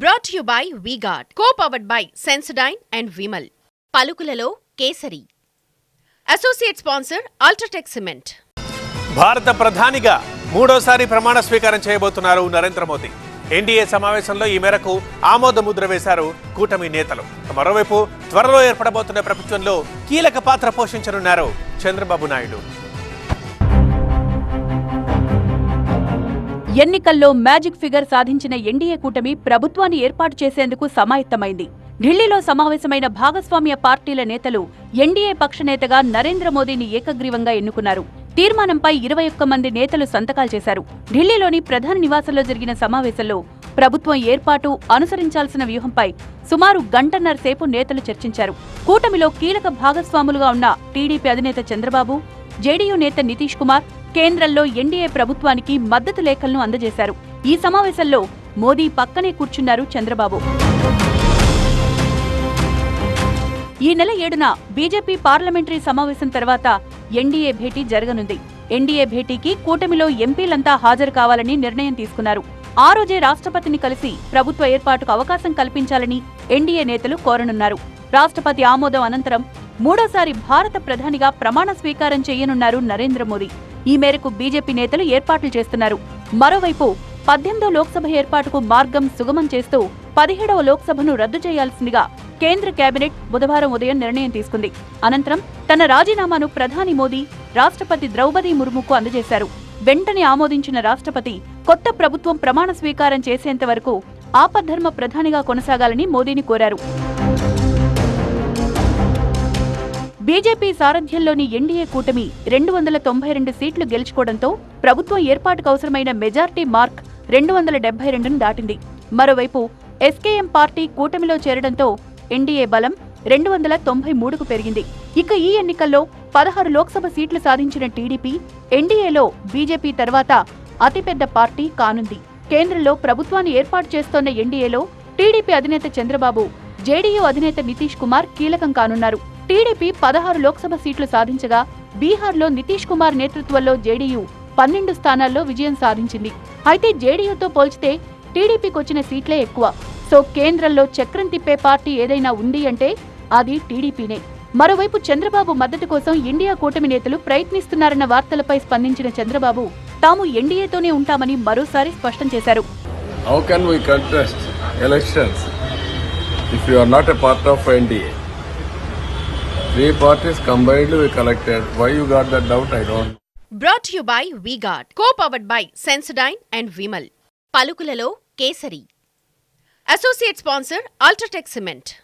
Brought to you by V-Guard, co-powered by Sensodyne and Vimal. పలుకులలో కేసరి. Associate sponsor UltraTech cement. భారత ప్రధానిగా మూడోసారి ప్రమాణ స్వీకారం చేయబోతున్నారు నరేంద్ర మోదీ. ఎన్డీఏ సమావేశంలో ఈ మేరకు ఆమోద ముద్ర వేశారు కూటమి నేతలు. మరోవైపు త్వరలో ఏర్పడబోతున్న ప్రపంచంలో కీలక పాత్ర పోషించనున్నారు చంద్రబాబు నాయుడు. ఎన్నికల్లో మ్యాజిక్ ఫిగర్ సాధించిన ఎన్డీఏ కూటమి ప్రభుత్వాన్ని ఏర్పాటు చేసేందుకు సమాయత్తమైంది. ఢిల్లీలో సమావేశమైన భాగస్వామ్య పార్టీల నేతలు ఎన్డీఏ పక్షనేతగా నరేంద్ర మోదీని ఏకగ్రీవంగా ఎన్నుకున్నారు. తీర్మానంపై 21 మంది నేతలు సంతకాలు చేశారు. ఢిల్లీలోని ప్రధాని నివాసంలో జరిగిన సమావేశంలో ప్రభుత్వం ఏర్పాటు అనుసరించాల్సిన వ్యూహంపై సుమారు గంటన్నర సేపు నేతలు చర్చించారు. కూటమిలో కీలక భాగస్వాములుగా ఉన్న టీడీపీ అధినేత చంద్రబాబు, జేడీయూ నేత నితీష్ కుమార్ కేంద్రంలో ఎన్డీఏ ప్రభుత్వానికి మద్దతు లేఖలను అందజేశారు. ఈ సమావేశంలో మోదీ పక్కనే కూర్చున్నారు చంద్రబాబు. ఈ నెల 7న బీజేపీ పార్లమెంటరీ సమావేశం తర్వాత ఎన్డీఏ భేటీ జరగనుంది. ఎన్డీఏ భేటీకి కూటమిలో ఎంపీలంతా హాజరు కావాలని నిర్ణయం తీసుకున్నారు. ఆ రోజే రాష్ట్రపతిని కలిసి ప్రభుత్వ ఏర్పాటుకు అవకాశం కల్పించాలని ఎన్డీఏ నేతలు కోరనున్నారు. రాష్ట్రపతి ఆమోదం అనంతరం మూడోసారి భారత ప్రధానిగా ప్రమాణ స్వీకారం చేయనున్నారు నరేంద్ర మోదీ. ఈ మేరకు బీజేపీ నేతలు ఏర్పాట్లు చేస్తున్నారు. మరోవైపు 18వ లోక్సభ ఏర్పాటుకు మార్గం సుగమం చేస్తూ 17వ లోక్సభను రద్దు చేయాల్సిందిగా కేంద్ర కేబినెట్ బుధవారం ఉదయం నిర్ణయం తీసుకుంది. అనంతరం తన రాజీనామాను ప్రధాని మోదీ రాష్ట్రపతి ద్రౌపది ముర్ముకు అందజేశారు. వెంటనే ఆమోదించిన రాష్ట్రపతి కొత్త ప్రభుత్వం ప్రమాణ స్వీకారం చేసేంత వరకు ఆపద్ధర్మ ప్రధానిగా కొనసాగాలని మోదీని కోరారు. బీజేపీ సారథ్యంలోని ఎన్డీఏ కూటమి 292 సీట్లు గెలుచుకోవడంతో ప్రభుత్వం ఏర్పాటుకు అవసరమైన మెజార్టీ మార్క్ 272ను దాటింది. మరోవైపు ఎస్కేఎం పార్టీ కూటమిలో చేరడంతో ఎన్డీఏ బలం 293కు పెరిగింది. ఇక ఈ ఎన్నికల్లో 16 లోక్సభ సీట్లు సాధించిన టీడీపీ ఎన్డీఏలో బీజేపీ తర్వాత అతిపెద్ద పార్టీ కానుంది. కేంద్రంలో ప్రభుత్వాన్ని ఏర్పాటు చేస్తోన్న ఎన్డీఏలో టీడీపీ అధినేత చంద్రబాబు, జేడీయూ అధినేత నితీష్ కుమార్ కీలకం కానున్నారు. టీడీపీ 16 లోక్సభ సీట్లు సాధించగా బీహార్లో నితీష్ కుమార్ నేతృత్వంలో జేడీయూ 12 స్థానాల్లో విజయం సాధించింది. అయితే జేడీయూతో పోల్చితే టీడీపీకి వచ్చిన సీట్లే ఎక్కువ. సో కేంద్రంలో చక్రం తిప్పే పార్టీ ఏదైనా ఉంది అంటే అది టీడీపీనే. మరోవైపు చంద్రబాబు మద్దతు కోసం ఇండియా కూటమి నేతలు ప్రయత్నిస్తున్నారన్న వార్తలపై స్పందించిన చంద్రబాబు తాము ఎన్డీఏతోనే ఉంటామని మరోసారి స్పష్టం చేశారు. How can we contest elections if you are not a part of NDA? 3 parties combined we collected. Why you got that doubt? I don't. Brought to you by V-Guard, co-powered by Sensodyne and Vimal. పలుకులలో కేసరి. Associate sponsor UltraTech cement.